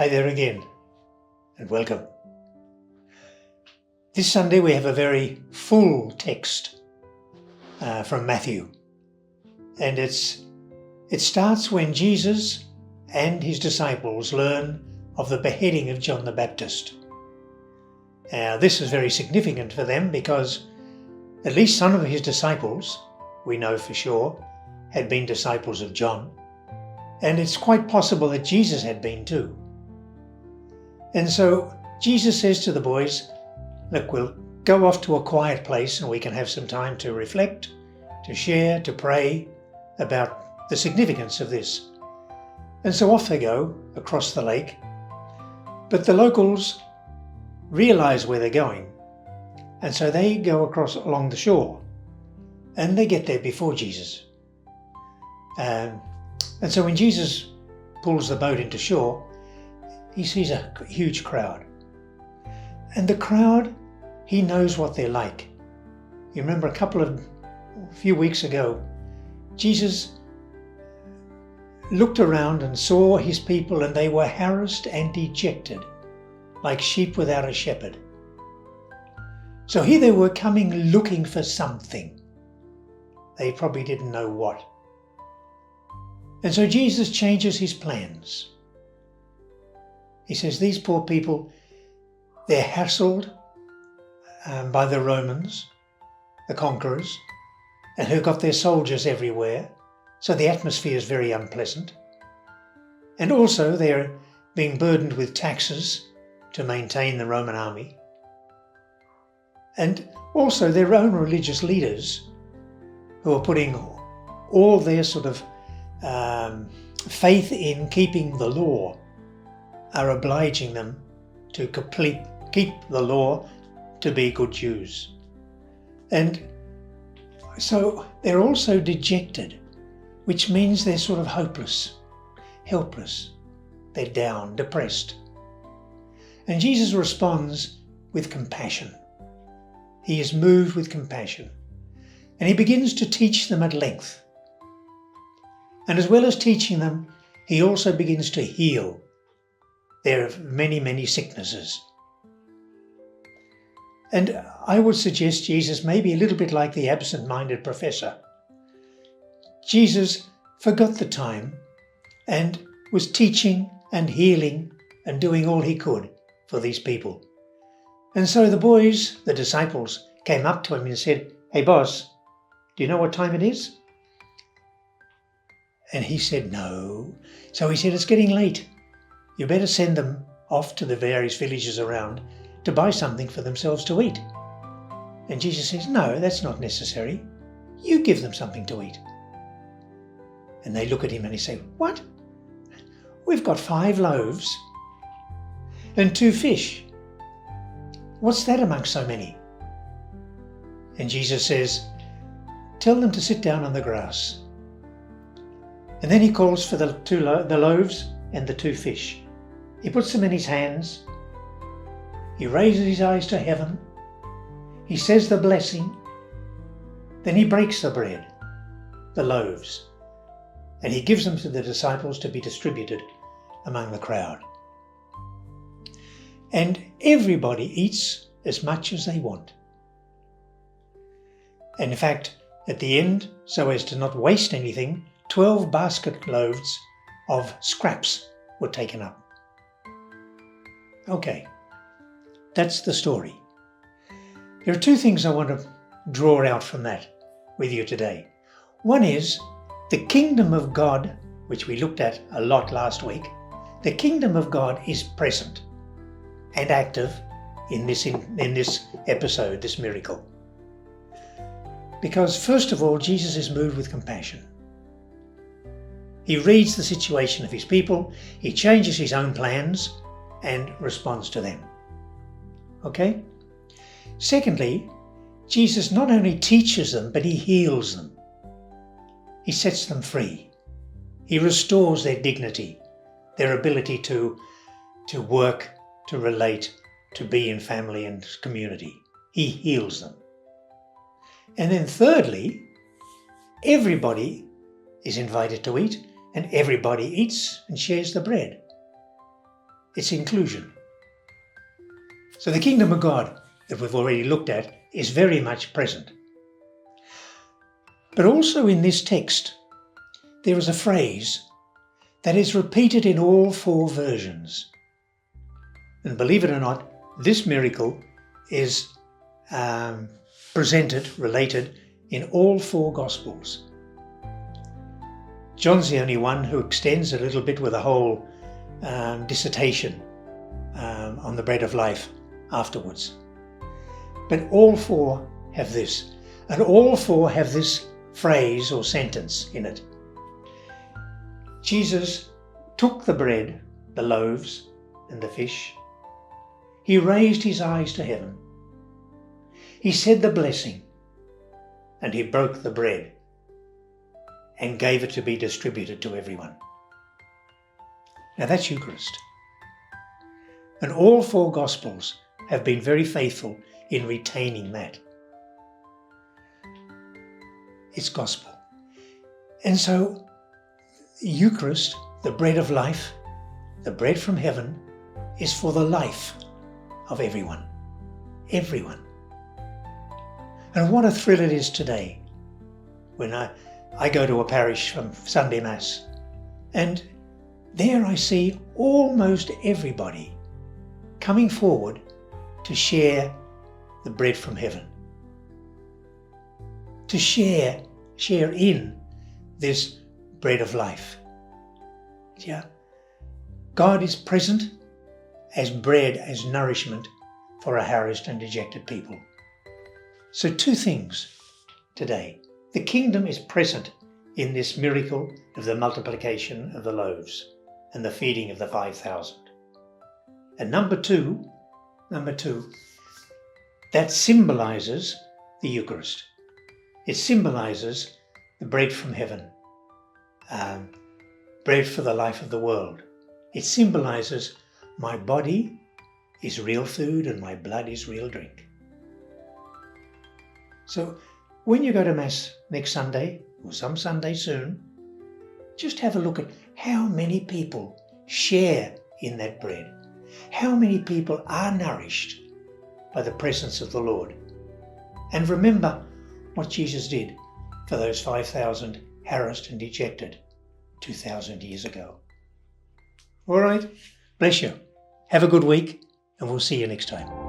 Hi there again, and welcome. This Sunday we have a very full text from Matthew, and it starts when Jesus and his disciples learn of the beheading of John the Baptist. Now, this is very significant for them because at least some of his disciples, we know for sure, had been disciples of John, and it's quite possible that Jesus had been too. And so Jesus says to the boys, look, we'll go off to a quiet place and we can have some time to reflect, to share, to pray about the significance of this. And so off they go across the lake. But the locals realize where they're going. And so they go across along the shore and they get there before Jesus. And so when Jesus pulls the boat into shore, he sees a huge crowd. And the crowd, he knows what they're like. You remember a few weeks ago, Jesus looked around and saw his people, and they were harassed and dejected, like sheep without a shepherd. So here they were coming looking for something. They probably didn't know what. And so Jesus changes his plans. He says, these poor people, they're hassled by the Romans, the conquerors, and who got their soldiers everywhere. So the atmosphere is very unpleasant. And also they're being burdened with taxes to maintain the Roman army. And also their own religious leaders who are putting all their sort of faith in keeping the law are obliging them to keep the law to be good Jews. And so they're also dejected, which means they're sort of hopeless, helpless. They're down, depressed. And Jesus responds with compassion. He is moved with compassion. And he begins to teach them at length. And as well as teaching them, he also begins to heal their many, many sicknesses. And I would suggest Jesus may be a little bit like the absent-minded professor. Jesus forgot the time and was teaching and healing and doing all he could for these people. And so the boys, the disciples, came up to him and said, hey boss, do you know what time it is? And he said, no. So he said, it's getting late. You better send them off to the various villages around to buy something for themselves to eat. And Jesus says, no, that's not necessary. You give them something to eat. And they look at him and they say, what? We've got 5 loaves and 2 fish. What's that amongst so many? And Jesus says, tell them to sit down on the grass. And then he calls for the loaves and the 2 fish. He puts them in his hands. He raises his eyes to heaven. He says the blessing. Then he breaks the bread, the loaves, and he gives them to the disciples to be distributed among the crowd. And everybody eats as much as they want. And in fact, at the end, so as to not waste anything, 12 basket loads of scraps were taken up. Okay, that's the story. There are 2 things I want to draw out from that with you today. One is the kingdom of God, which we looked at a lot last week. The kingdom of God is present and active in this episode, this miracle. Because first of all, Jesus is moved with compassion. He reads the situation of his people, he changes his own plans and responds to them. Okay? Secondly, Jesus not only teaches them, but he heals them. He sets them free. He restores their dignity, their ability to work, to relate, to be in family and community. He heals them. And then thirdly, everybody is invited to eat, and everybody eats and shares the bread. It's inclusion. So the kingdom of God that we've already looked at is very much present. But also in this text, there is a phrase that is repeated in all 4 versions. And believe it or not, this miracle is related in all 4 Gospels. John's the only one who extends a little bit with a whole dissertation on the bread of life afterwards. But all 4 have this, and all 4 have this phrase or sentence in it. Jesus took the bread, the loaves, and the fish. He raised his eyes to heaven. He said the blessing, and he broke the bread and gave it to be distributed to everyone. Now that's Eucharist. And all 4 Gospels have been very faithful in retaining that. It's gospel. And so Eucharist, the bread of life, the bread from heaven, is for the life of everyone. Everyone. And what a thrill it is today when I go to a parish from Sunday Mass, and there I see almost everybody coming forward to share the bread from heaven, to share in this bread of life. Yeah. God is present as bread, as nourishment for a harassed and dejected people. So 2 things today. The kingdom is present in this miracle of the multiplication of the loaves and the feeding of the 5,000. And number two, that symbolizes the Eucharist. It symbolizes the bread from heaven, bread for the life of the world. It symbolizes my body is real food and my blood is real drink. So when you go to Mass next Sunday, or some Sunday soon, just have a look at how many people share in that bread. How many people are nourished by the presence of the Lord. And remember what Jesus did for those 5,000 harassed and dejected 2,000 years ago. All right, bless you. Have a good week, and we'll see you next time.